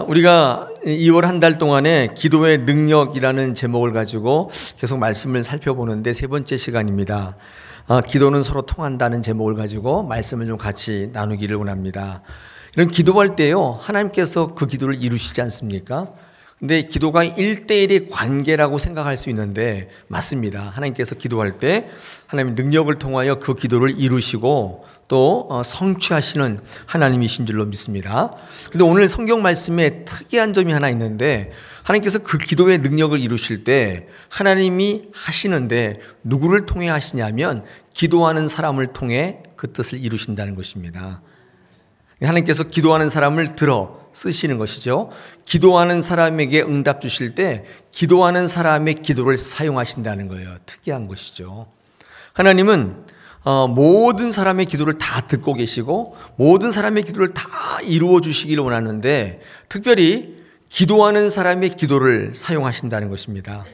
우리가 2월 한 달 동안에 기도의 능력이라는 제목을 가지고 계속 말씀을 살펴보는데 세 번째 시간입니다. 기도는 서로 통한다는 제목을 가지고 말씀을 좀 같이 나누기를 원합니다. 이런 기도할 때요, 하나님께서 그 기도를 이루시지 않습니까? 근데 기도가 1대1의 관계라고 생각할 수 있는데 맞습니다. 하나님께서 기도할 때 하나님의 능력을 통하여 그 기도를 이루시고 또 성취하시는 하나님이신 줄로 믿습니다. 그런데 오늘 성경 말씀에 특이한 점이 하나 있는데 하나님께서 그 기도의 능력을 이루실 때 하나님이 하시는데 누구를 통해 하시냐면 기도하는 사람을 통해 그 뜻을 이루신다는 것입니다. 하나님께서 기도하는 사람을 들어 쓰시는 것이죠. 기도하는 사람에게 응답 주실 때 기도하는 사람의 기도를 사용하신다는 거예요. 특이한 것이죠. 하나님은 모든 사람의 기도를 다 듣고 계시고 모든 사람의 기도를 다 이루어 주시기를 원하는데 특별히 기도하는 사람의 기도를 사용하신다는 것입니다.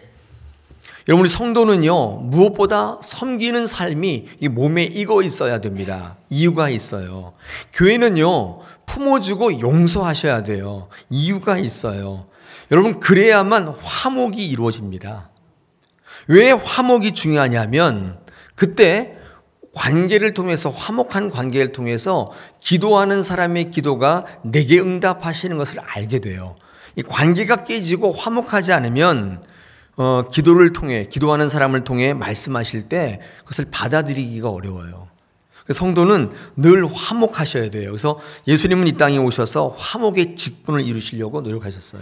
여러분, 우리 성도는요, 무엇보다 섬기는 삶이 이 몸에 익어 있어야 됩니다. 이유가 있어요. 교회는요, 품어주고 용서하셔야 돼요. 이유가 있어요. 여러분, 그래야만 화목이 이루어집니다. 왜 화목이 중요하냐면 그때 관계를 통해서, 화목한 관계를 통해서 기도하는 사람의 기도가 내게 응답하시는 것을 알게 돼요. 이 관계가 깨지고 화목하지 않으면 기도를 통해, 기도하는 사람을 통해 말씀하실 때 그것을 받아들이기가 어려워요. 성도는 늘 화목하셔야 돼요. 그래서 예수님은 이 땅에 오셔서 화목의 직분을 이루시려고 노력하셨어요.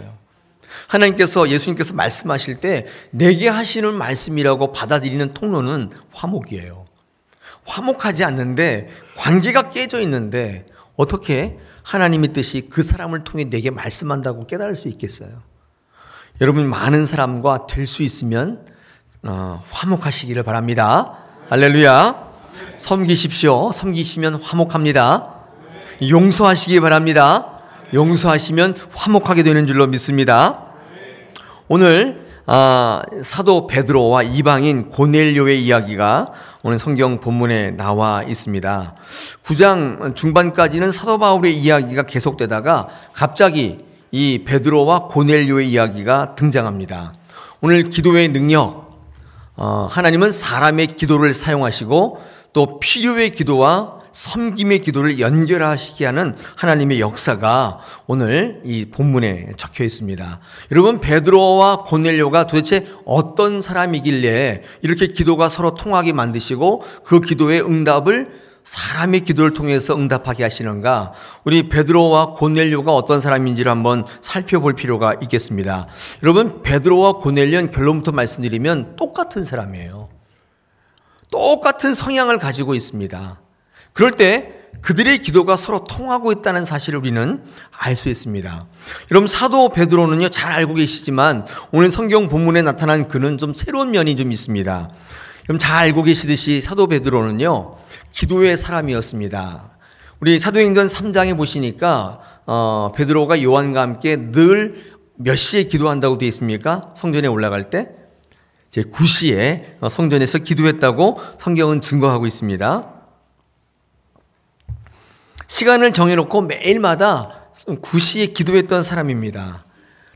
하나님께서, 예수님께서 말씀하실 때 내게 하시는 말씀이라고 받아들이는 통로는 화목이에요. 화목하지 않는데, 관계가 깨져 있는데 어떻게 하나님의 뜻이 그 사람을 통해 내게 말씀한다고 깨달을 수 있겠어요? 여러분, 많은 사람과 될 수 있으면 화목하시기를 바랍니다. 할렐루야. 섬기십시오. 섬기시면 화목합니다. 용서하시기 바랍니다. 용서하시면 화목하게 되는 줄로 믿습니다. 오늘 사도 베드로와 이방인 고넬료의 이야기가 오늘 성경 본문에 나와 있습니다. 9장 중반까지는 사도 바울의 이야기가 계속되다가 갑자기 이 베드로와 고넬료의 이야기가 등장합니다. 오늘 기도의 능력, 하나님은 사람의 기도를 사용하시고 또 필요의 기도와 섬김의 기도를 연결하시게 하는 하나님의 역사가 오늘 이 본문에 적혀 있습니다. 여러분, 베드로와 고넬료가 도대체 어떤 사람이길래 이렇게 기도가 서로 통하게 만드시고 그 기도의 응답을 사람의 기도를 통해서 응답하게 하시는가? 우리 베드로와 고넬료가 어떤 사람인지를 한번 살펴볼 필요가 있겠습니다. 여러분, 베드로와 고넬료는 결론부터 말씀드리면 똑같은 사람이에요. 똑같은 성향을 가지고 있습니다. 그럴 때 그들의 기도가 서로 통하고 있다는 사실을 우리는 알 수 있습니다. 여러분, 사도 베드로는요, 잘 알고 계시지만 오늘 성경 본문에 나타난 그는 좀 새로운 면이 좀 있습니다. 그럼 잘 알고 계시듯이 사도 베드로는요, 기도의 사람이었습니다. 우리 사도행전 3장에 보시니까 베드로가 요한과 함께 늘 몇 시에 기도한다고 되어 있습니까? 성전에 올라갈 때 제 9시에 성전에서 기도했다고 성경은 증거하고 있습니다. 시간을 정해놓고 매일마다 9시에 기도했던 사람입니다.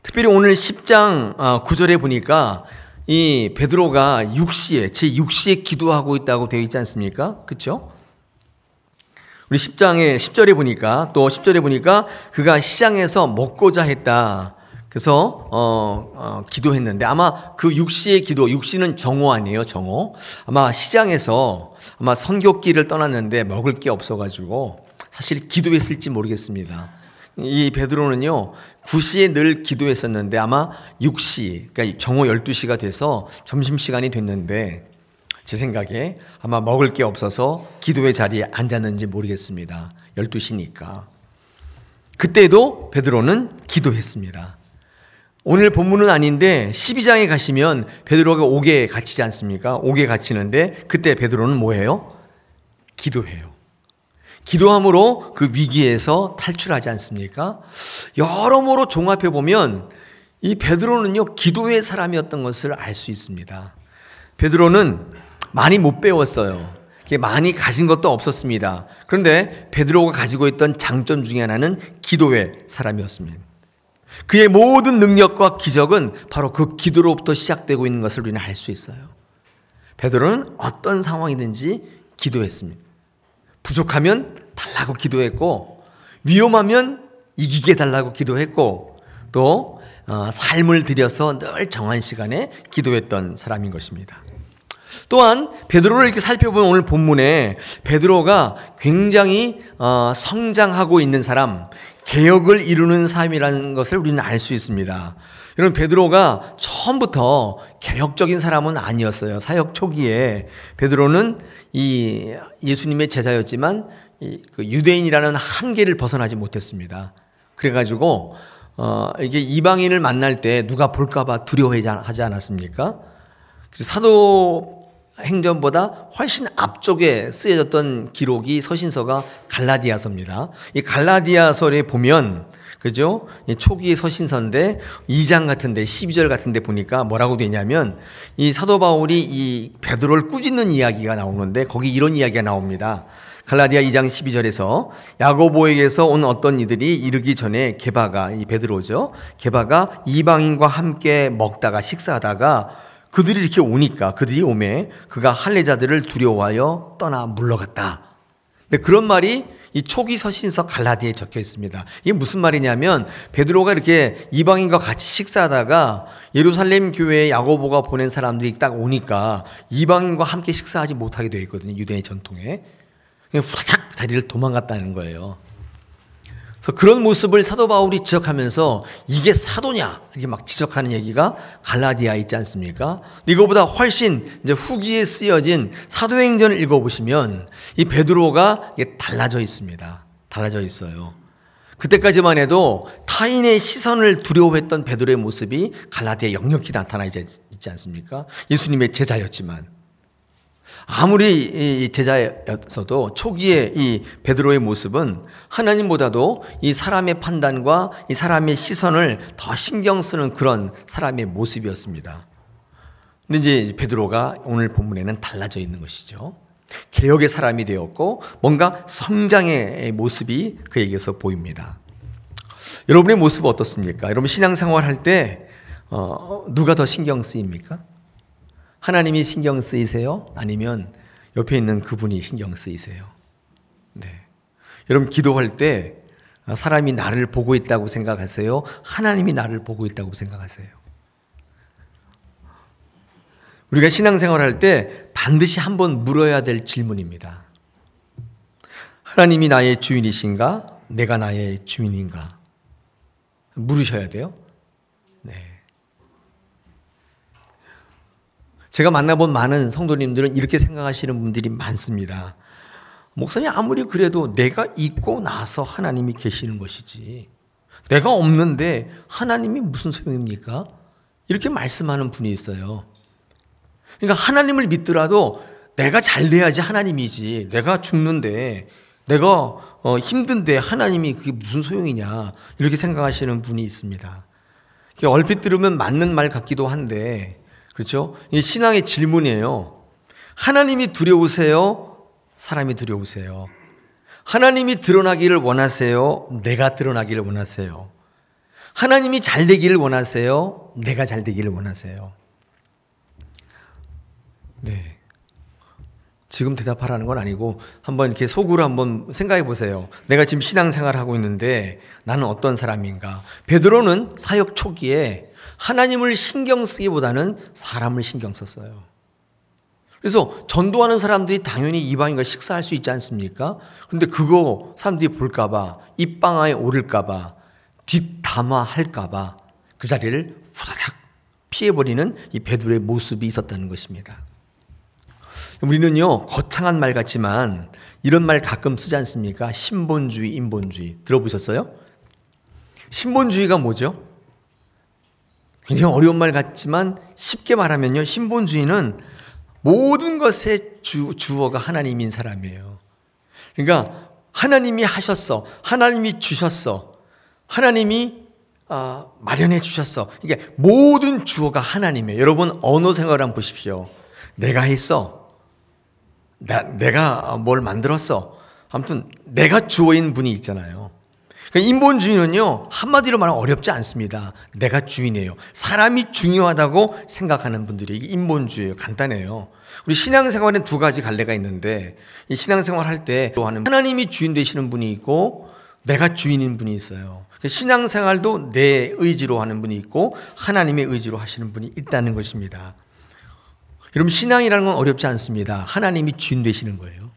특별히 오늘 10장 9절에 보니까 이 베드로가 6시에, 제 6시에 기도하고 있다고 되어 있지 않습니까? 그렇죠? 우리 10장에 10절에 보니까, 또 10절에 보니까 그가 시장에서 먹고자 했다. 그래서 기도했는데 아마 그 6시의 기도, 6시는 정오 아니에요, 정오. 아마 시장에서 아마 선교길을 떠났는데 먹을 게 없어가지고 사실 기도했을지 모르겠습니다. 이 베드로는요, 9시에 늘 기도했었는데 아마 6시, 그러니까 정오 12시가 돼서 점심시간이 됐는데 제 생각에 아마 먹을 게 없어서 기도의 자리에 앉았는지 모르겠습니다. 12시니까. 그때도 베드로는 기도했습니다. 오늘 본문은 아닌데 12장에 가시면 베드로가 옥에 갇히지 않습니까? 옥에 갇히는데 그때 베드로는 뭐해요? 기도해요. 기도함으로 그 위기에서 탈출하지 않습니까? 여러모로 종합해 보면 이 베드로는요, 기도의 사람이었던 것을 알 수 있습니다. 베드로는 많이 못 배웠어요. 많이 가진 것도 없었습니다. 그런데 베드로가 가지고 있던 장점 중에 하나는 기도의 사람이었습니다. 그의 모든 능력과 기적은 바로 그 기도로부터 시작되고 있는 것을 우리는 알 수 있어요. 베드로는 어떤 상황이든지 기도했습니다. 부족하면 달라고 기도했고, 위험하면 이기게 달라고 기도했고, 또 삶을 들여서 늘 정한 시간에 기도했던 사람인 것입니다. 또한 베드로를 이렇게 살펴보면 오늘 본문에 베드로가 굉장히 성장하고 있는 사람, 개혁을 이루는 삶이라는 것을 우리는 알 수 있습니다. 여러분, 베드로가 처음부터 개혁적인 사람은 아니었어요. 사역 초기에 베드로는 이 예수님의 제자였지만 그 유대인이라는 한계를 벗어나지 못했습니다. 그래가지고 이게 이방인을 만날 때 누가 볼까봐 두려워하지 않았습니까? 사도행전보다 훨씬 앞쪽에 쓰여졌던 기록이 서신서가 갈라디아서입니다. 이 갈라디아서에 보면, 그죠? 초기의 서신서인데 2장 같은데 12절 같은데 보니까 뭐라고 되냐면, 이 사도 바울이 이 베드로를 꾸짖는 이야기가 나오는데 거기 이런 이야기가 나옵니다. 갈라디아 2장 12절에서 야고보에게서 온 어떤 이들이 이르기 전에 게바가, 이 베드로죠, 게바가 이방인과 함께 먹다가 식사하다가 그들이 이렇게 오니까, 그들이 오매 그가 할례자들을 두려워하여 떠나 물러갔다. 근데 그런 말이 이 초기 서신서 갈라디아에 적혀 있습니다. 이게 무슨 말이냐면, 베드로가 이렇게 이방인과 같이 식사하다가 예루살렘 교회에 야고보가 보낸 사람들이 딱 오니까 이방인과 함께 식사하지 못하게 되어 있거든요. 유대인 전통에. 그냥 후다닥 자리를 도망갔다는 거예요. 그래서 그런 모습을 사도 바울이 지적하면서 이게 사도냐 이렇게 막 지적하는 얘기가 갈라디아에 있지 않습니까? 이거보다 훨씬 이제 후기에 쓰여진 사도행전을 읽어보시면 이 베드로가 이게 달라져 있습니다. 달라져 있어요. 그때까지만 해도 타인의 시선을 두려워했던 베드로의 모습이 갈라디아에 역력히 나타나 있지 않습니까? 예수님의 제자였지만. 아무리 제자였어도 초기에 이 베드로의 모습은 하나님보다도 이 사람의 판단과 이 사람의 시선을 더 신경 쓰는 그런 사람의 모습이었습니다. 근데 이제 베드로가 오늘 본문에는 달라져 있는 것이죠. 개혁의 사람이 되었고 뭔가 성장의 모습이 그에게서 보입니다. 여러분의 모습은 어떻습니까? 여러분 신앙생활 할 때 누가 더 신경 쓰입니까? 하나님이 신경 쓰이세요? 아니면 옆에 있는 그분이 신경 쓰이세요? 네. 여러분 기도할 때 사람이 나를 보고 있다고 생각하세요? 하나님이 나를 보고 있다고 생각하세요? 우리가 신앙생활 할 때 반드시 한번 물어야 될 질문입니다. 하나님이 나의 주인이신가? 내가 나의 주인인가? 물으셔야 돼요. 네. 제가 만나본 많은 성도님들은 이렇게 생각하시는 분들이 많습니다. 목사님 아무리 그래도 내가 있고 나서 하나님이 계시는 것이지 내가 없는데 하나님이 무슨 소용입니까? 이렇게 말씀하는 분이 있어요. 그러니까 하나님을 믿더라도 내가 잘 돼야지 하나님이지, 내가 죽는데 내가 힘든데 하나님이 그게 무슨 소용이냐 이렇게 생각하시는 분이 있습니다. 얼핏 들으면 맞는 말 같기도 한데, 그렇죠? 이게 신앙의 질문이에요. 하나님이 두려우세요? 사람이 두려우세요? 하나님이 드러나기를 원하세요? 내가 드러나기를 원하세요? 하나님이 잘 되기를 원하세요? 내가 잘 되기를 원하세요? 네. 지금 대답하라는 건 아니고 한번 이렇게 속으로 한번 생각해 보세요. 내가 지금 신앙생활을 하고 있는데 나는 어떤 사람인가? 베드로는 사역 초기에 하나님을 신경 쓰기보다는 사람을 신경 썼어요. 그래서 전도하는 사람들이 당연히 이방인과 식사할 수 있지 않습니까? 그런데 그거 사람들이 볼까봐, 입방아에 오를까봐, 뒷담화할까봐 그 자리를 후다닥 피해버리는 이 베드로의 모습이 있었다는 것입니다. 우리는요, 거창한 말 같지만 이런 말 가끔 쓰지 않습니까? 신본주의, 인본주의. 들어보셨어요? 신본주의가 뭐죠? 굉장히 어려운 말 같지만 쉽게 말하면요, 신본주의는 모든 것의 주어가 하나님인 사람이에요. 그러니까 하나님이 하셨어, 하나님이 주셨어, 하나님이 마련해 주셨어. 이게 모든 주어가 하나님이에요. 여러분 언어 생활을 한번 보십시오. 내가 했어, 내가 뭘 만들었어. 아무튼 내가 주어인 분이 있잖아요. 그러니까 인본주의는요, 한마디로 말하면 어렵지 않습니다. 내가 주인이에요. 사람이 중요하다고 생각하는 분들이 이게 인본주의예요. 간단해요. 우리 신앙생활엔 두 가지 갈래가 있는데, 이 신앙생활 할 때 하나님이 주인 되시는 분이 있고 내가 주인인 분이 있어요. 신앙생활도 내 의지로 하는 분이 있고 하나님의 의지로 하시는 분이 있다는 것입니다. 여러분, 신앙이라는 건 어렵지 않습니다. 하나님이 주인 되시는 거예요.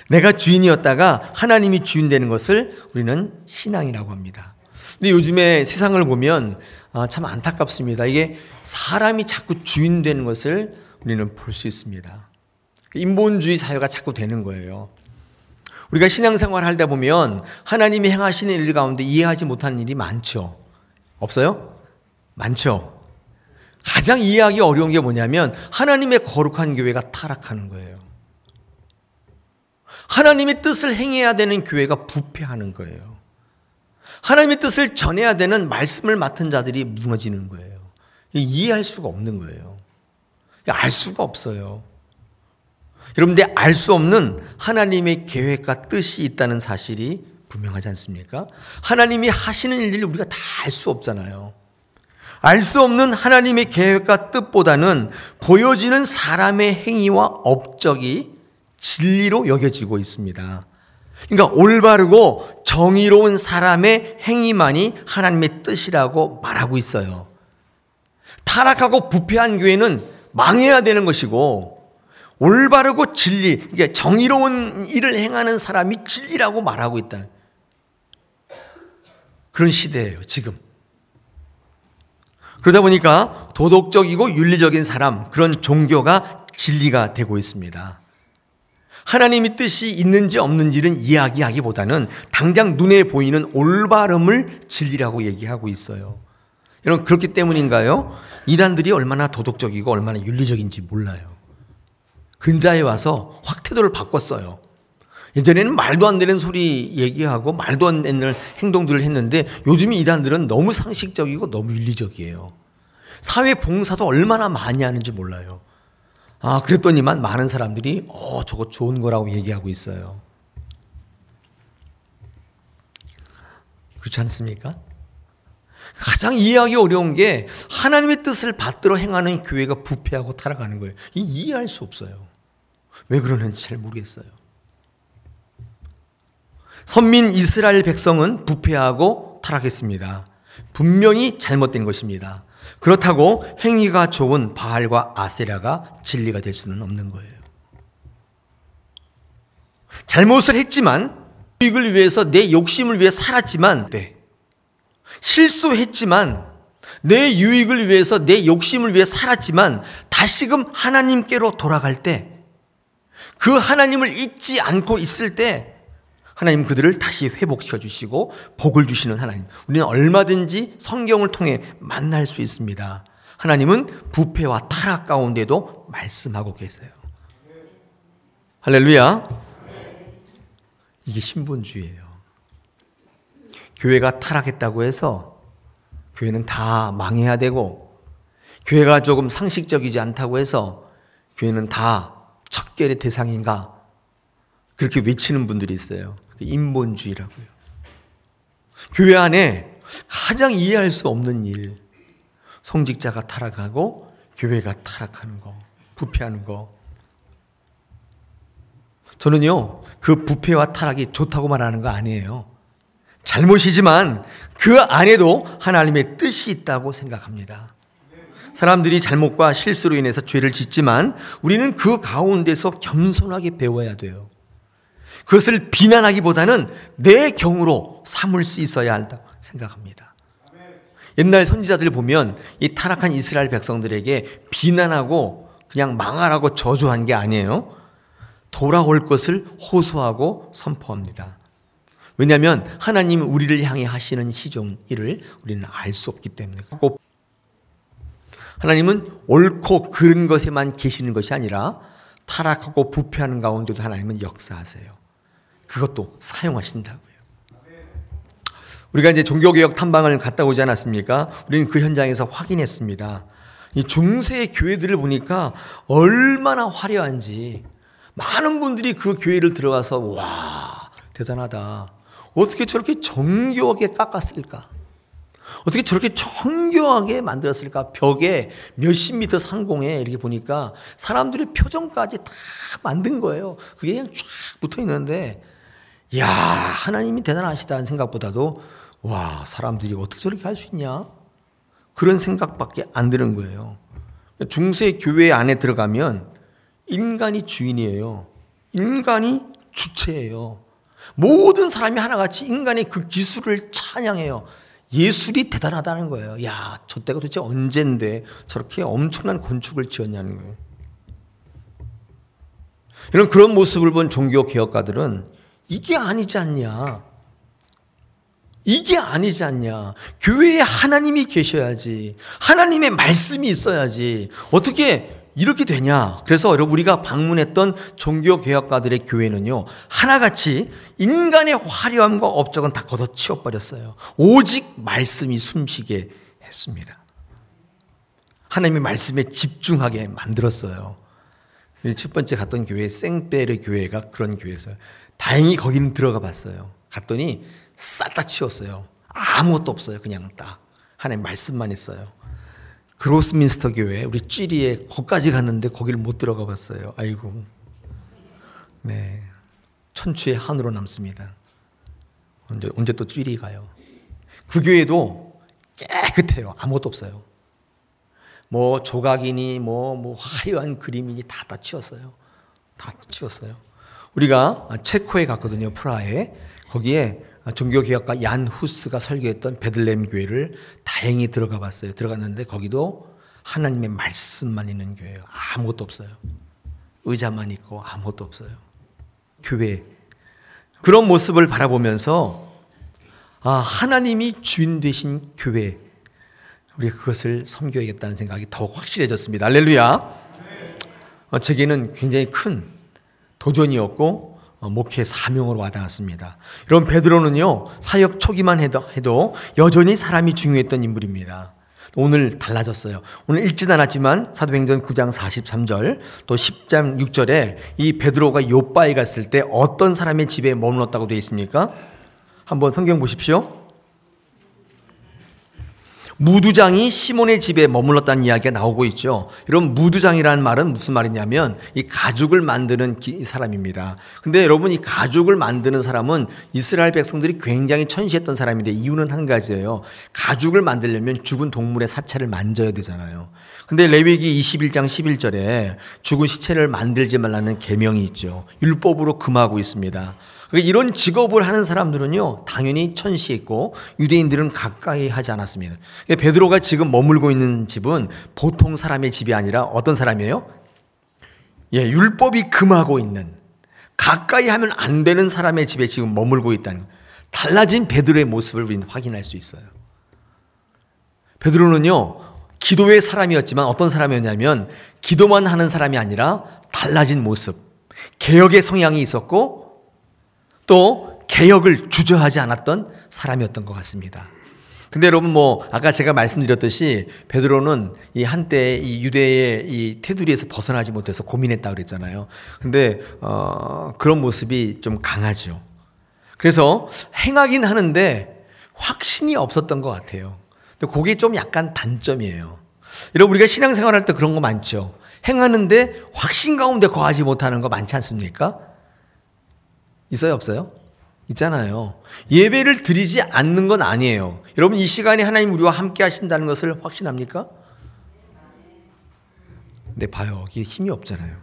내가 주인이었다가 하나님이 주인 되는 것을 우리는 신앙이라고 합니다. 근데 요즘에 세상을 보면 참 안타깝습니다. 이게 사람이 자꾸 주인 되는 것을 우리는 볼 수 있습니다. 인본주의 사회가 자꾸 되는 거예요. 우리가 신앙생활 하다 보면 하나님이 행하시는 일 가운데 이해하지 못하는 일이 많죠. 없어요? 많죠. 가장 이해하기 어려운 게 뭐냐면 하나님의 거룩한 교회가 타락하는 거예요. 하나님의 뜻을 행해야 되는 교회가 부패하는 거예요. 하나님의 뜻을 전해야 되는 말씀을 맡은 자들이 무너지는 거예요. 이해할 수가 없는 거예요. 알 수가 없어요. 여러분들, 알 수 없는 하나님의 계획과 뜻이 있다는 사실이 분명하지 않습니까? 하나님이 하시는 일들을 우리가 다 알 수 없잖아요. 알 수 없는 하나님의 계획과 뜻보다는 보여지는 사람의 행위와 업적이 진리로 여겨지고 있습니다. 그러니까 올바르고 정의로운 사람의 행위만이 하나님의 뜻이라고 말하고 있어요. 타락하고 부패한 교회는 망해야 되는 것이고, 올바르고 진리, 이게 정의로운 일을 행하는 사람이 진리라고 말하고 있다. 그런 시대예요, 지금. 그러다 보니까 도덕적이고 윤리적인 사람, 그런 종교가 진리가 되고 있습니다. 하나님의 뜻이 있는지 없는지는 이야기하기보다는 당장 눈에 보이는 올바름을 진리라고 얘기하고 있어요. 여러분, 그렇기 때문인가요? 이단들이 얼마나 도덕적이고 얼마나 윤리적인지 몰라요. 근자에 와서 확 태도를 바꿨어요. 예전에는 말도 안 되는 소리 얘기하고 말도 안 되는 행동들을 했는데 요즘 이단들은 너무 상식적이고 너무 윤리적이에요. 사회 봉사도 얼마나 많이 하는지 몰라요. 그랬더니만 많은 사람들이 저거 좋은 거라고 얘기하고 있어요. 그렇지 않습니까? 가장 이해하기 어려운 게 하나님의 뜻을 받들어 행하는 교회가 부패하고 타락하는 거예요. 이해할 수 없어요. 왜 그러는지 잘 모르겠어요. 선민 이스라엘 백성은 부패하고 타락했습니다. 분명히 잘못된 것입니다. 그렇다고 행위가 좋은 바알과 아세라가 진리가 될 수는 없는 거예요. 잘못을 했지만, 이익을 위해서 내 욕심을 위해 살았지만, 실수했지만, 내 유익을 위해서 내 욕심을 위해 살았지만 다시금 하나님께로 돌아갈 때, 그 하나님을 잊지 않고 있을 때 하나님 그들을 다시 회복시켜 주시고 복을 주시는 하나님, 우리는 얼마든지 성경을 통해 만날 수 있습니다. 하나님은 부패와 타락 가운데도 말씀하고 계세요. 할렐루야. 이게 신본주의예요. 교회가 타락했다고 해서 교회는 다 망해야 되고, 교회가 조금 상식적이지 않다고 해서 교회는 다 척결의 대상인가, 그렇게 외치는 분들이 있어요. 인본주의라고요. 교회 안에 가장 이해할 수 없는 일, 성직자가 타락하고 교회가 타락하는 거, 부패하는 거. 저는요, 그 부패와 타락이 좋다고 말하는 거 아니에요. 잘못이지만 그 안에도 하나님의 뜻이 있다고 생각합니다. 사람들이 잘못과 실수로 인해서 죄를 짓지만 우리는 그 가운데서 겸손하게 배워야 돼요. 그것을 비난하기보다는 내 경우로 삼을 수 있어야 한다고 생각합니다. 옛날 선지자들 보면 이 타락한 이스라엘 백성들에게 비난하고 그냥 망하라고 저주한 게 아니에요. 돌아올 것을 호소하고 선포합니다. 왜냐하면 하나님은 우리를 향해 하시는 시종 일을 우리는 알 수 없기 때문에. 꼭 하나님은 옳고 그른 것에만 계시는 것이 아니라 타락하고 부패하는 가운데도 하나님은 역사하세요. 그것도 사용하신다고요. 우리가 이제 종교개혁 탐방을 갔다 오지 않았습니까? 우리는 그 현장에서 확인했습니다. 이 중세의 교회들을 보니까 얼마나 화려한지, 많은 분들이 그 교회를 들어가서 와, 대단하다. 어떻게 저렇게 정교하게 깎았을까? 어떻게 저렇게 정교하게 만들었을까? 벽에 몇십 미터 상공에 이렇게 보니까 사람들의 표정까지 다 만든 거예요. 그게 그냥 쫙 붙어 있는데, 야, 하나님이 대단하시다는 생각보다도 와, 사람들이 어떻게 저렇게 할 수 있냐? 그런 생각밖에 안 드는 거예요. 중세 교회 안에 들어가면 인간이 주인이에요. 인간이 주체예요. 모든 사람이 하나같이 인간의 그 기술을 찬양해요. 예술이 대단하다는 거예요. 야, 저 때가 도대체 언젠데 저렇게 엄청난 건축을 지었냐는 거예요. 이런 그런 모습을 본 종교 개혁가들은 이게 아니지 않냐? 이게 아니지 않냐? 교회에 하나님이 계셔야지. 하나님의 말씀이 있어야지. 어떻게 이렇게 되냐? 그래서 여러분 우리가 방문했던 종교 개혁가들의 교회는요, 하나같이 인간의 화려함과 업적은 다 걷어치워 버렸어요. 오직 말씀이 숨쉬게 했습니다. 하나님의 말씀에 집중하게 만들었어요. 첫 번째 갔던 교회 생베르 교회가 그런 교회였어요. 다행히 거기는 들어가 봤어요. 갔더니 싹 다 치웠어요. 아무것도 없어요. 그냥 딱 하나님 말씀만 있어요. 그로스민스터 교회 우리 찌리에 거기까지 갔는데 거기를 못 들어가 봤어요. 아이고, 네, 천추의 한으로 남습니다. 언제 또 찌리 가요? 그 교회도 깨끗해요. 아무것도 없어요. 뭐 조각이니 뭐 화려한 그림이니 다 치웠어요. 다 치웠어요. 우리가 체코에 갔거든요. 프라하에. 거기에 종교개혁가 얀 후스가 설교했던 베들레헴 교회를 다행히 들어가 봤어요. 들어갔는데 거기도 하나님의 말씀만 있는 교회예요. 아무것도 없어요. 의자만 있고 아무것도 없어요. 교회. 그런 모습을 바라보면서 하나님이 주인 되신 교회, 우리 그것을 섬겨야겠다는 생각이 더욱 확실해졌습니다. 할렐루야. 제게는 굉장히 큰 도전이었고 목회 사명으로 와닿았습니다. 여러분, 베드로는요, 사역 초기만 해도 여전히 사람이 중요했던 인물입니다. 오늘 달라졌어요. 오늘 읽지는 않았지만 사도행전 9장 43절 또 10장 6절에 이 베드로가 요빠에 갔을 때 어떤 사람의 집에 머물렀다고 되어 있습니까? 한번 성경 보십시오. 무두장이 시몬의 집에 머물렀다는 이야기가 나오고 있죠. 여러분, 무두장이라는 말은 무슨 말이냐면 이 가죽을 만드는 사람입니다. 근데 여러분, 이 가죽을 만드는 사람은 이스라엘 백성들이 굉장히 천시했던 사람인데 이유는 한 가지예요. 가죽을 만들려면 죽은 동물의 사체를 만져야 되잖아요. 근데 레위기 21장 11절에 죽은 시체를 만들지 말라는 계명이 있죠. 율법으로 금하고 있습니다. 이런 직업을 하는 사람들은요, 당연히 천시했고 유대인들은 가까이 하지 않았습니다. 베드로가 지금 머물고 있는 집은 보통 사람의 집이 아니라 어떤 사람이에요? 율법이 금하고 있는, 가까이 하면 안 되는 사람의 집에 지금 머물고 있다는, 달라진 베드로의 모습을 우리는 확인할 수 있어요. 베드로는요, 기도의 사람이었지만 어떤 사람이었냐면 기도만 하는 사람이 아니라 달라진 모습, 개혁의 성향이 있었고 또 개혁을 주저하지 않았던 사람이었던 것 같습니다. 근데 여러분, 아까 제가 말씀드렸듯이 베드로는 이 한때 이 유대의 이 테두리에서 벗어나지 못해서 고민했다고 그랬잖아요. 근데 그런 모습이 좀 강하죠. 그래서 행하긴 하는데 확신이 없었던 것 같아요. 근데 그게 좀 약간 단점이에요. 여러분, 우리가 신앙생활할 때 그런 거 많죠. 행하는데 확신 가운데 거하지 못하는 거 많지 않습니까? 있어요, 없어요? 있잖아요. 예배를 드리지 않는 건 아니에요. 여러분, 이 시간에 하나님 우리와 함께 하신다는 것을 확신합니까? 근데 봐요, 이게 힘이 없잖아요.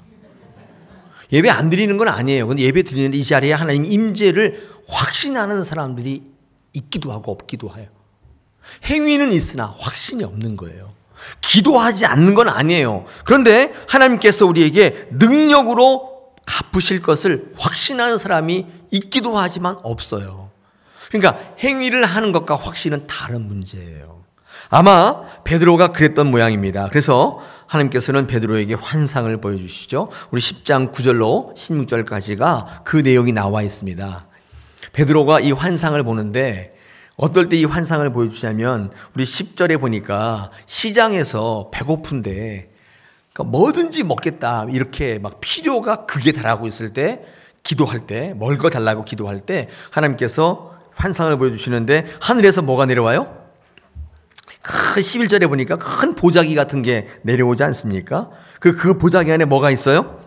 예배 안 드리는 건 아니에요. 근데 예배 드리는데 이 자리에 하나님 임재를 확신하는 사람들이 있기도 하고 없기도 해요. 행위는 있으나 확신이 없는 거예요. 기도하지 않는 건 아니에요. 그런데 하나님께서 우리에게 능력으로 갚으실 것을 확신하는 사람이 있기도 하지만 없어요. 그러니까 행위를 하는 것과 확신은 다른 문제예요. 아마 베드로가 그랬던 모양입니다. 그래서 하나님께서는 베드로에게 환상을 보여주시죠. 우리 10장 9절로 16절까지가 그 내용이 나와 있습니다. 베드로가 이 환상을 보는데 어떨 때 이 환상을 보여주냐면 우리 10절에 보니까 시장에서 배고픈데 그러니까 뭐든지 먹겠다 이렇게 막 필요가 극에 달하고 있을 때 기도할 때 먹을 달라고 기도할 때 하나님께서 환상을 보여주시는데 하늘에서 뭐가 내려와요? 큰 11절에 보니까 큰 보자기 같은 게 내려오지 않습니까? 그 보자기 안에 뭐가 있어요?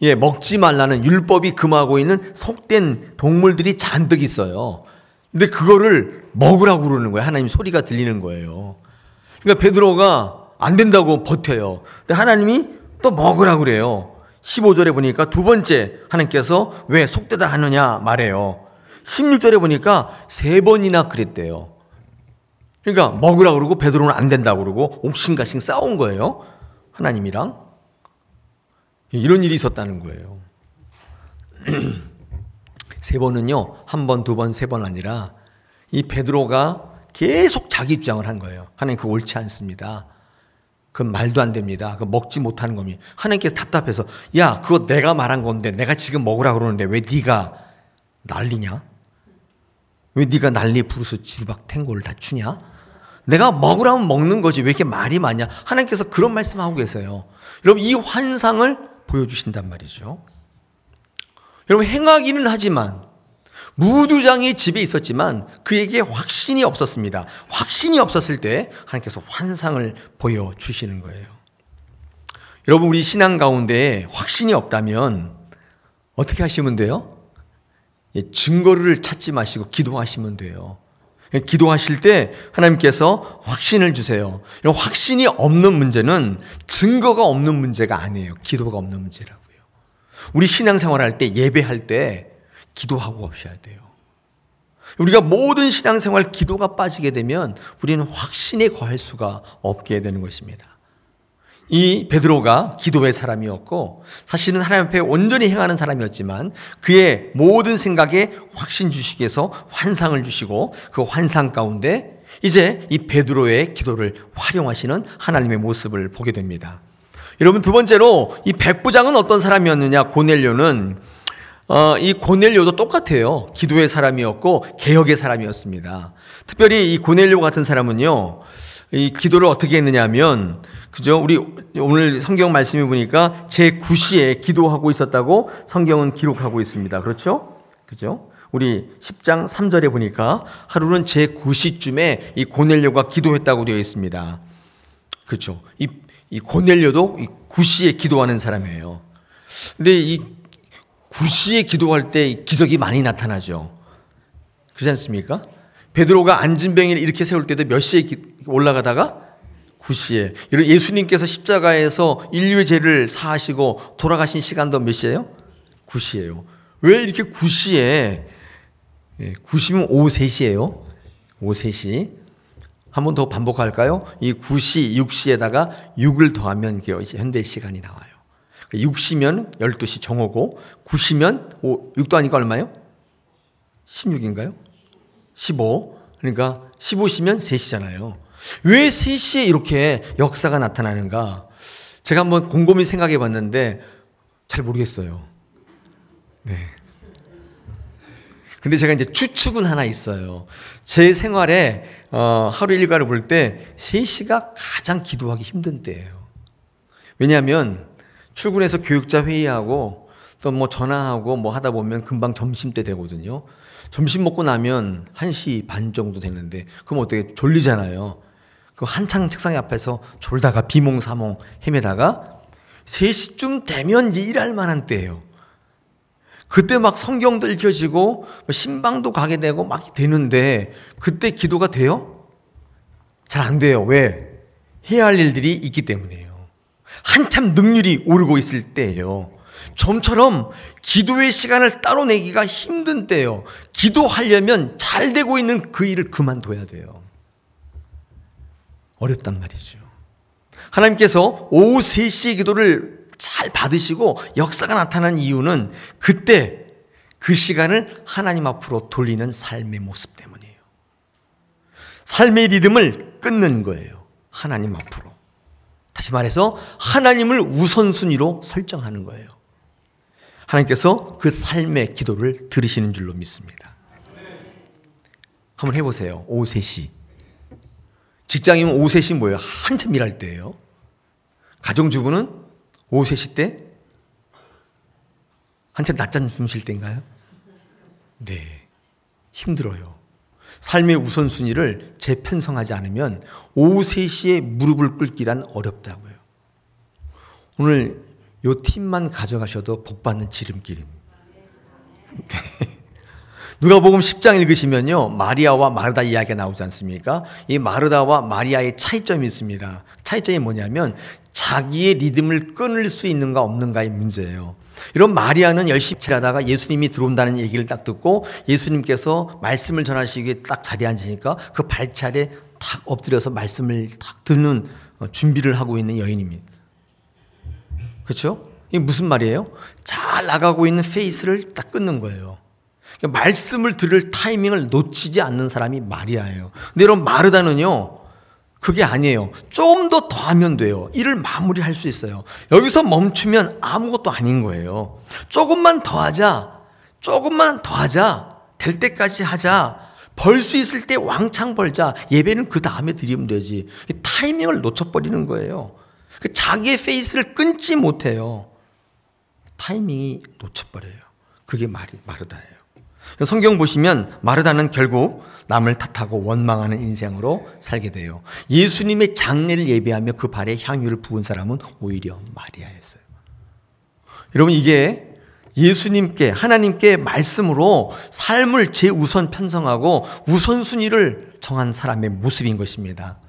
예, 먹지 말라는 율법이 금하고 있는 속된 동물들이 잔뜩 있어요. 근데 그거를 먹으라고 그러는 거예요. 하나님 소리가 들리는 거예요. 그러니까 베드로가 안 된다고 버텨요. 근데 하나님이 또 먹으라고 그래요. 15절에 보니까 두 번째 하나님께서 왜 속되다 하느냐 말해요. 16절에 보니까 3번이나 그랬대요. 그러니까 먹으라고 그러고 베드로는 안 된다고 그러고 옥신각신 싸운 거예요. 하나님이랑. 이런 일이 있었다는 거예요. 3번은요, 1번, 2번, 3번 아니라 이 베드로가 계속 자기 주장을 한 거예요. 하나님 그거 옳지 않습니다. 그건 말도 안 됩니다. 그거 먹지 못하는 겁니다. 하나님께서 답답해서 야, 그거 내가 말한 건데 내가 지금 먹으라고 그러는데 왜 네가 난리냐? 왜 네가 난리 부르스 지르박 탱고를 다 추냐? 내가 먹으라면 먹는 거지 왜 이렇게 말이 많냐? 하나님께서 그런 말씀하고 계세요. 여러분 이 환상을 보여주신단 말이죠. 여러분 행하기는 하지만 무두장이 집에 있었지만 그에게 확신이 없었습니다. 확신이 없었을 때 하나님께서 환상을 보여주시는 거예요. 여러분 우리 신앙 가운데 확신이 없다면 어떻게 하시면 돼요? 증거를 찾지 마시고 기도하시면 돼요. 기도하실 때 하나님께서 확신을 주세요. 확신이 없는 문제는 증거가 없는 문제가 아니에요. 기도가 없는 문제라고요. 우리 신앙생활할 때 예배할 때 기도하고 오셔야 돼요. 우리가 모든 신앙생활 기도가 빠지게 되면 우리는 확신에 거할 수가 없게 되는 것입니다. 이 베드로가 기도의 사람이었고 사실은 하나님 앞에 온전히 행하는 사람이었지만 그의 모든 생각에 확신 주시기 위해서 환상을 주시고 그 환상 가운데 이제 이 베드로의 기도를 활용하시는 하나님의 모습을 보게 됩니다. 여러분 두 번째로 이 백부장은 어떤 사람이었느냐? 고넬료는 이 고넬료도 똑같아요. 기도의 사람이었고 개혁의 사람이었습니다. 특별히 이 고넬료 같은 사람은요, 이 기도를 어떻게 했느냐 하면, 그죠? 우리 오늘 성경 말씀해 보니까 제9시에 기도하고 있었다고 성경은 기록하고 있습니다. 그렇죠? 그죠? 우리 10장 3절에 보니까 하루는 제9시쯤에 이 고넬료가 기도했다고 되어 있습니다. 그렇죠? 이 고넬료도 이 9시에 기도하는 사람이에요. 근데 이 9시에 기도할 때 기적이 많이 나타나죠. 그렇지 않습니까? 베드로가 안진뱅이를 이렇게 세울 때도 몇 시에 올라가다가 9시에. 예수님께서 십자가에서 인류의 죄를 사하시고 돌아가신 시간도 몇 시예요? 9시예요. 왜 이렇게 9시에 9시면 오후 3시예요. 오후 3시. 한 번 더 반복할까요? 이 9시, 6시에다가 6을 더하면 이제 현대 시간이 나와요. 6시면 12시 정오고 9시면 6도 아니까 얼마예요? 16인가요? 15. 그러니까 15시면 3시잖아요. 왜 3시에 이렇게 역사가 나타나는가? 제가 한번 곰곰이 생각해 봤는데 잘 모르겠어요. 네. 근데 제가 이제 추측은 하나 있어요. 제 생활에 하루 일과를 볼 때 3시가 가장 기도하기 힘든 때예요. 왜냐하면 출근해서 교육자 회의하고 또 뭐 전화하고 뭐 하다 보면 금방 점심때 되거든요. 점심 먹고 나면 1시 반 정도 됐는데 그럼 어떻게 졸리잖아요. 그 한창 책상 앞에서 졸다가 비몽사몽 헤매다가 3시쯤 되면 이제 일할 만한 때예요. 그때 막 성경도 읽혀지고 신방도 가게 되고 막 되는데 그때 기도가 돼요? 잘 안 돼요. 왜? 해야 할 일들이 있기 때문이에요. 한참 능률이 오르고 있을 때예요. 좀처럼 기도의 시간을 따로 내기가 힘든 때예요. 기도하려면 잘 되고 있는 그 일을 그만둬야 돼요. 어렵단 말이죠. 하나님께서 오후 3시의 기도를 잘 받으시고 역사가 나타난 이유는 그때 그 시간을 하나님 앞으로 돌리는 삶의 모습 때문이에요. 삶의 리듬을 끊는 거예요. 하나님 앞으로. 다시 말해서 하나님을 우선순위로 설정하는 거예요. 하나님께서 그 삶의 기도를 들으시는 줄로 믿습니다. 한번 해보세요. 오후 3시. 직장이면 오후 3시 뭐예요? 한참 일할 때예요. 가정주부는 오후 3시 때 한참 낮잠 주무실 때인가요? 네, 힘들어요. 삶의 우선순위를 재편성하지 않으면 오후 3시에 무릎을 꿇기란 어렵다고요. 오늘 요 팁만 가져가셔도 복받는 지름길입니다. 네. 누가복음 10장 읽으시면요, 마리아와 마르다 이야기가 나오지 않습니까? 이 마르다와 마리아의 차이점이 있습니다. 차이점이 뭐냐면 자기의 리듬을 끊을 수 있는가 없는가의 문제예요. 이런 마리아는 열심히 일하다가 예수님이 들어온다는 얘기를 딱 듣고 예수님께서 말씀을 전하시기 위해 딱 자리에 앉으니까 그 발차례 탁 엎드려서 말씀을 딱 듣는 준비를 하고 있는 여인입니다. 그렇죠? 이게 무슨 말이에요? 잘 나가고 있는 페이스를 딱 끊는 거예요. 말씀을 들을 타이밍을 놓치지 않는 사람이 마리아예요. 근데 여러분, 마르다는요, 그게 아니에요. 좀 더 하면 돼요. 일을 마무리할 수 있어요. 여기서 멈추면 아무것도 아닌 거예요. 조금만 더 하자. 될 때까지 하자. 벌 수 있을 때 왕창 벌자. 예배는 그 다음에 드리면 되지. 타이밍을 놓쳐버리는 거예요. 자기의 페이스를 끊지 못해요. 타이밍이 놓쳐버려요. 그게 마르다예요. 성경 보시면 마르다는 결국 남을 탓하고 원망하는 인생으로 살게 돼요. 예수님의 장례를 예배하며 그 발에 향유를 부은 사람은 오히려 마리아였어요. 여러분, 이게 예수님께, 하나님께 말씀으로 삶을 제우선 편성하고 우선순위를 정한 사람의 모습인 것입니다.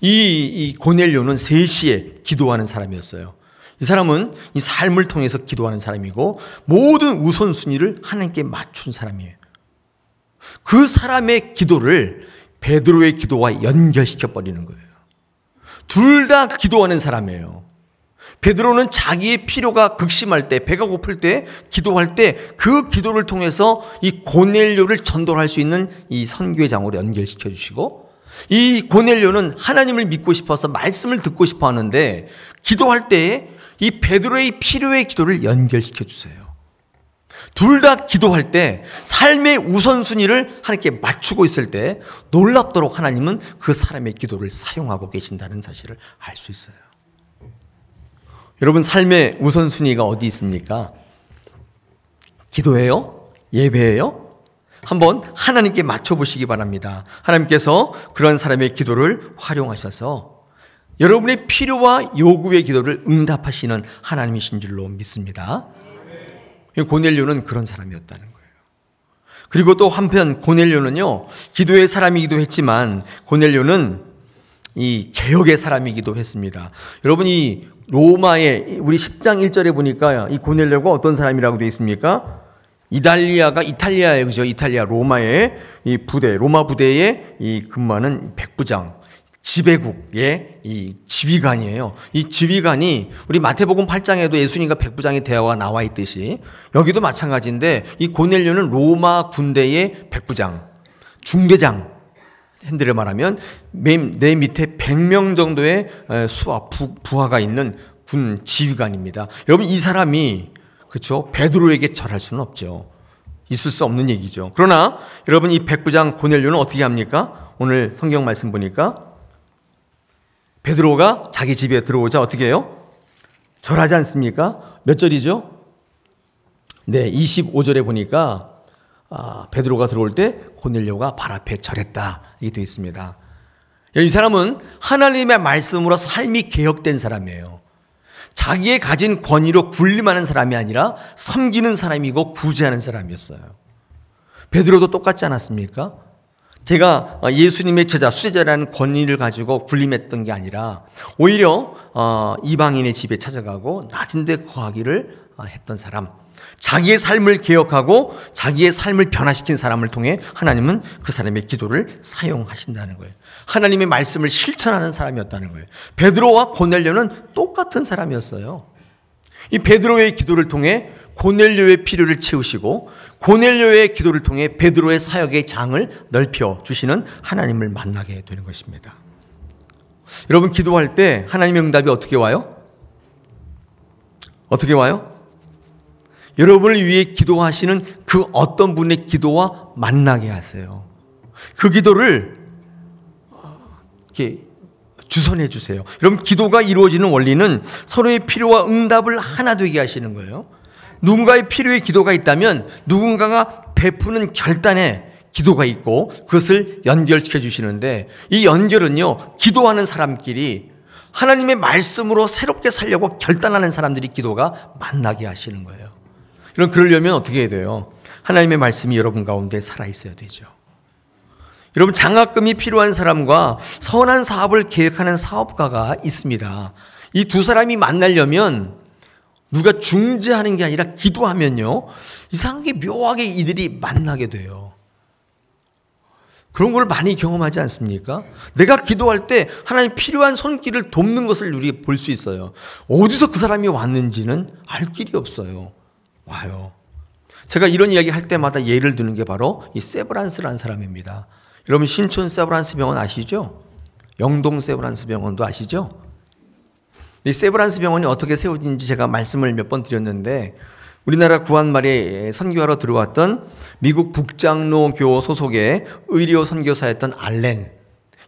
이 고넬료는 3시에 기도하는 사람이었어요. 이 사람은 이 삶을 통해서 기도하는 사람이고 모든 우선순위를 하나님께 맞춘 사람이에요. 그 사람의 기도를 베드로의 기도와 연결시켜 버리는 거예요. 둘 다 기도하는 사람이에요. 베드로는 자기의 필요가 극심할 때, 배가 고플 때, 기도할 때 그 기도를 통해서 이 고넬료를 전도할 수 있는 이 선교회장으로 연결시켜 주시고, 이 고넬료는 하나님을 믿고 싶어서 말씀을 듣고 싶어 하는데 기도할 때에 이 베드로의 필요의 기도를 연결시켜 주세요. 둘 다 기도할 때 삶의 우선순위를 하나님께 맞추고 있을 때 놀랍도록 하나님은 그 사람의 기도를 사용하고 계신다는 사실을 알 수 있어요. 여러분, 삶의 우선순위가 어디 있습니까? 기도예요? 예배예요? 한번 하나님께 맞춰보시기 바랍니다. 하나님께서 그런 사람의 기도를 활용하셔서 여러분의 필요와 요구의 기도를 응답하시는 하나님이신 줄로 믿습니다. 고넬료는 그런 사람이었다는 거예요. 그리고 또 한편 고넬료는요, 기도의 사람이기도 했지만 고넬료는 이 개혁의 사람이기도 했습니다. 여러분, 이 로마의 우리 10장 1절에 보니까 이 고넬료가 어떤 사람이라고 되어 있습니까? 이탈리아에, 그죠? 이탈리아 로마의 이 부대, 로마 부대에 이 근무하는 백부장, 지배국의 이 지휘관이에요. 이 지휘관이 우리 마태복음 8장에도 예수님과 백부장의 대화가 나와 있듯이 여기도 마찬가지인데, 이 고넬료는 로마 군대의 백부장, 중대장, 핸들을 말하면 내 밑에 100명 정도의 부하가 있는 군 지휘관입니다. 여러분, 이 사람이, 그렇죠, 베드로에게 절할 수는 없죠. 있을 수 없는 얘기죠. 그러나 여러분, 이 백부장 고넬료는 어떻게 합니까? 오늘 성경 말씀 보니까 베드로가 자기 집에 들어오자 어떻게 해요? 절하지 않습니까? 몇 절이죠? 네, 25절에 보니까 베드로가 들어올 때 고넬료가 발 앞에 절했다, 이게 되어 있습니다. 이 사람은 하나님의 말씀으로 삶이 개혁된 사람이에요. 자기의 가진 권위로 군림하는 사람이 아니라 섬기는 사람이고 구제하는 사람이었어요. 베드로도 똑같지 않았습니까? 제가 예수님의 제자, 수제자라는 권위를 가지고 군림했던 게 아니라 오히려 이방인의 집에 찾아가고 낮은 데 거하기를 했던 사람, 자기의 삶을 개혁하고 자기의 삶을 변화시킨 사람을 통해 하나님은 그 사람의 기도를 사용하신다는 거예요. 하나님의 말씀을 실천하는 사람이었다는 거예요. 베드로와 고넬료는 똑같은 사람이었어요. 이 베드로의 기도를 통해 고넬료의 필요를 채우시고 고넬료의 기도를 통해 베드로의 사역의 장을 넓혀 주시는 하나님을 만나게 되는 것입니다. 여러분, 기도할 때 하나님의 응답이 어떻게 와요? 어떻게 와요? 여러분을 위해 기도하시는 그 어떤 분의 기도와 만나게 하세요. 그 기도를 이렇게 주선해 주세요. 여러분, 기도가 이루어지는 원리는 서로의 필요와 응답을 하나 되게 하시는 거예요. 누군가의 필요에 기도가 있다면 누군가가 베푸는 결단에 기도가 있고 그것을 연결시켜 주시는데, 이 연결은요, 기도하는 사람끼리 하나님의 말씀으로 새롭게 살려고 결단하는 사람들이 기도가 만나게 하시는 거예요. 그러려면 어떻게 해야 돼요? 하나님의 말씀이 여러분 가운데 살아있어야 되죠. 여러분, 장학금이 필요한 사람과 선한 사업을 계획하는 사업가가 있습니다. 이 두 사람이 만나려면 누가 중재하는 게 아니라 기도하면요, 이상하게 묘하게 이들이 만나게 돼요. 그런 걸 많이 경험하지 않습니까? 내가 기도할 때 하나님 필요한 손길을 돕는 것을 우리 볼 수 있어요. 어디서 그 사람이 왔는지는 알 길이 없어요. 와요. 제가 이런 이야기 할 때마다 예를 드는 게 바로 이 세브란스라는 사람입니다. 여러분, 신촌 세브란스 병원 아시죠? 영동 세브란스 병원도 아시죠? 이 세브란스 병원이 어떻게 세워진지 제가 말씀을 몇 번 드렸는데, 우리나라 구한말에 선교하러 들어왔던 미국 북장로교 소속의 의료 선교사였던 알렌,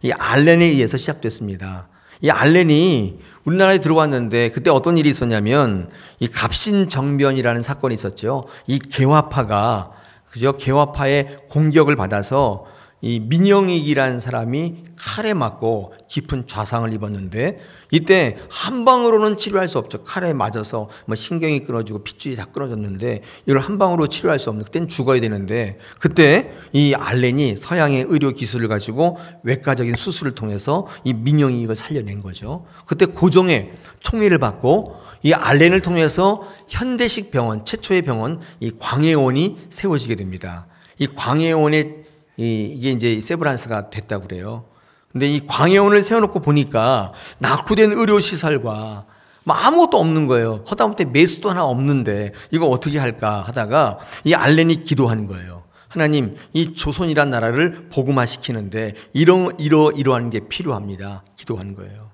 이 알렌에 의해서 시작됐습니다. 이 알렌이 우리나라에 들어왔는데 그때 어떤 일이 있었냐면, 이 갑신정변이라는 사건이 있었죠. 이 개화파가 개화파의 공격을 받아서 이 민영익이라는 사람이 칼에 맞고 깊은 좌상을 입었는데, 이때 한 방으로는 치료할 수 없죠. 칼에 맞아서 신경이 끊어지고 핏줄이 다 끊어졌는데 이걸 한 방으로 치료할 수 없는, 그때는 죽어야 되는데, 그때 이 알렌이 서양의 의료 기술을 가지고 외과적인 수술을 통해서 이 민영익을 살려낸 거죠. 그때 고종의 총리를 받고 이 알렌을 통해서 현대식 병원, 최초의 병원, 이 광해원이 세워지게 됩니다. 이 광해원의 이게 이제 세브란스가 됐다고 그래요. 근데 이 광해원을 세워놓고 보니까 낙후된 의료시설과 아무것도 없는 거예요. 허다못해 메스도 하나 없는데 이거 어떻게 할까 하다가 이 알렌이 기도한 거예요. 하나님, 이 조선이란 나라를 복음화시키는데 이러한 게 필요합니다. 기도한 거예요.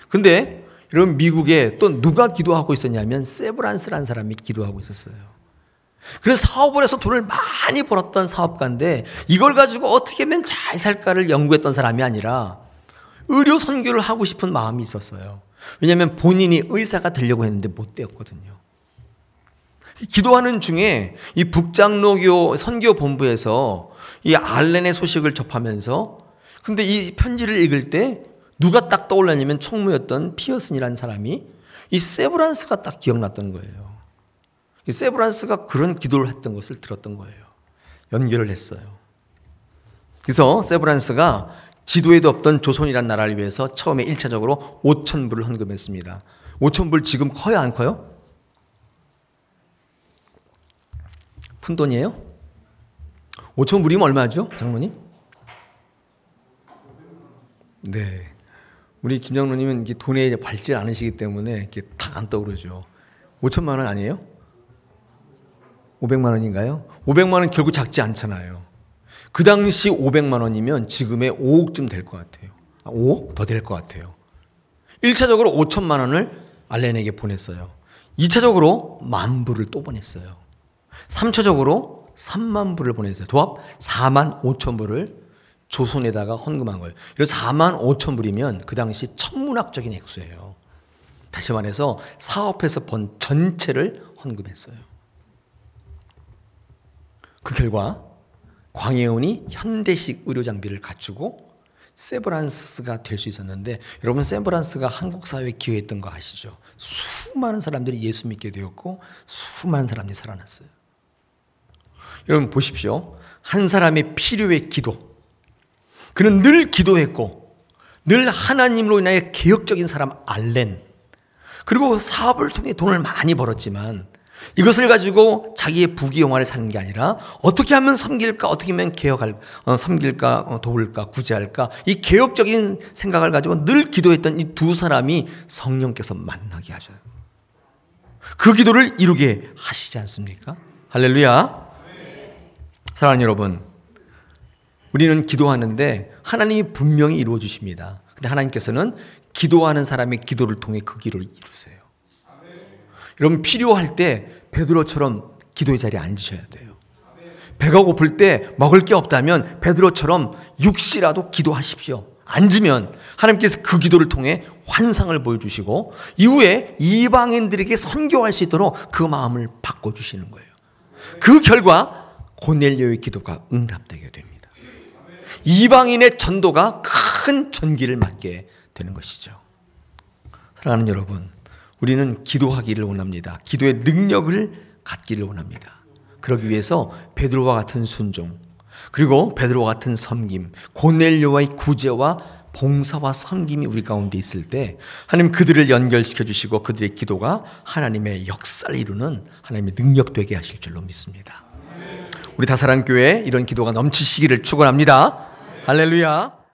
근데 여러분, 미국에 또 누가 기도하고 있었냐면 세브란스라는 사람이 기도하고 있었어요. 그래서 사업을 해서 돈을 많이 벌었던 사업가인데, 이걸 가지고 어떻게 하면 잘 살까를 연구했던 사람이 아니라 의료 선교를 하고 싶은 마음이 있었어요. 왜냐하면 본인이 의사가 되려고 했는데 못 되었거든요. 기도하는 중에 이 북장로교 선교본부에서 이 알렌의 소식을 접하면서, 근데 이 편지를 읽을 때 누가 딱 떠올랐냐면 총무였던 피어슨이라는 사람이 이 세브란스가 딱 기억났던 거예요. 이 세브란스가 그런 기도를 했던 것을 들었던 거예요. 연결을 했어요. 그래서 세브란스가 지도에도 없던 조선이라는 나라를 위해서 처음에 1차적으로 5,000불을 헌금했습니다. 5,000불 지금 커요, 안 커요? 푼돈이에요? 5,000불이면 얼마죠, 장모님? 네. 우리 김 장로님은 돈에 밝지 않으시기 때문에 이렇게 탁 안 떠오르죠. 5천만 원 아니에요? 500만 원인가요? 500만 원 결국 작지 않잖아요. 그 당시 500만 원이면 지금의 5억쯤 될 것 같아요. 5억? 더 될 것 같아요. 1차적으로 5천만 원을 알렌에게 보냈어요. 2차적으로 10,000불을 또 보냈어요. 3차적으로 30,000불을 보냈어요. 도합 45,000불을 조선에다가 헌금한 거예요. 그래서 45,000불이면 그 당시 천문학적인 액수예요. 다시 말해서 사업에서 번 전체를 헌금했어요. 그 결과 광해원이 현대식 의료 장비를 갖추고 세브란스가 될 수 있었는데, 여러분, 세브란스가 한국 사회에 기여했던 거 아시죠? 수많은 사람들이 예수 믿게 되었고 수많은 사람들이 살아났어요. 여러분 보십시오. 한 사람의 필요의 기도, 그는 늘 기도했고 늘 하나님으로 인하여 개혁적인 사람 알렌, 그리고 사업을 통해 돈을 많이 벌었지만 이것을 가지고 자기의 부귀영화를 사는 게 아니라 어떻게 하면 섬길까, 어떻게 하면 섬길까, 도울까, 구제할까, 이 개혁적인 생각을 가지고 늘 기도했던 이 두 사람이 성령께서 만나게 하셔요. 그 기도를 이루게 하시지 않습니까? 할렐루야. 사랑하는 여러분, 우리는 기도하는데 하나님이 분명히 이루어 주십니다. 근데 하나님께서는 기도하는 사람의 기도를 통해 그 길을 이루세요. 여러분, 필요할 때 베드로처럼 기도의 자리에 앉으셔야 돼요. 배가 고플 때 먹을 게 없다면 베드로처럼 6시라도 기도하십시오. 앉으면 하나님께서 그 기도를 통해 환상을 보여주시고 이후에 이방인들에게 선교할 수 있도록 그 마음을 바꿔주시는 거예요. 그 결과 고넬료의 기도가 응답되게 됩니다. 이방인의 전도가 큰 전기를 맞게 되는 것이죠. 사랑하는 여러분, 우리는 기도하기를 원합니다. 기도의 능력을 갖기를 원합니다. 그러기 위해서 베드로와 같은 순종, 그리고 베드로와 같은 섬김, 고넬료와의 구제와 봉사와 섬김이 우리 가운데 있을 때 하나님 그들을 연결시켜 주시고 그들의 기도가 하나님의 역사를 이루는 하나님의 능력 되게 하실 줄로 믿습니다. 우리 다사랑교회 이런 기도가 넘치시기를 축원합니다. 할렐루야.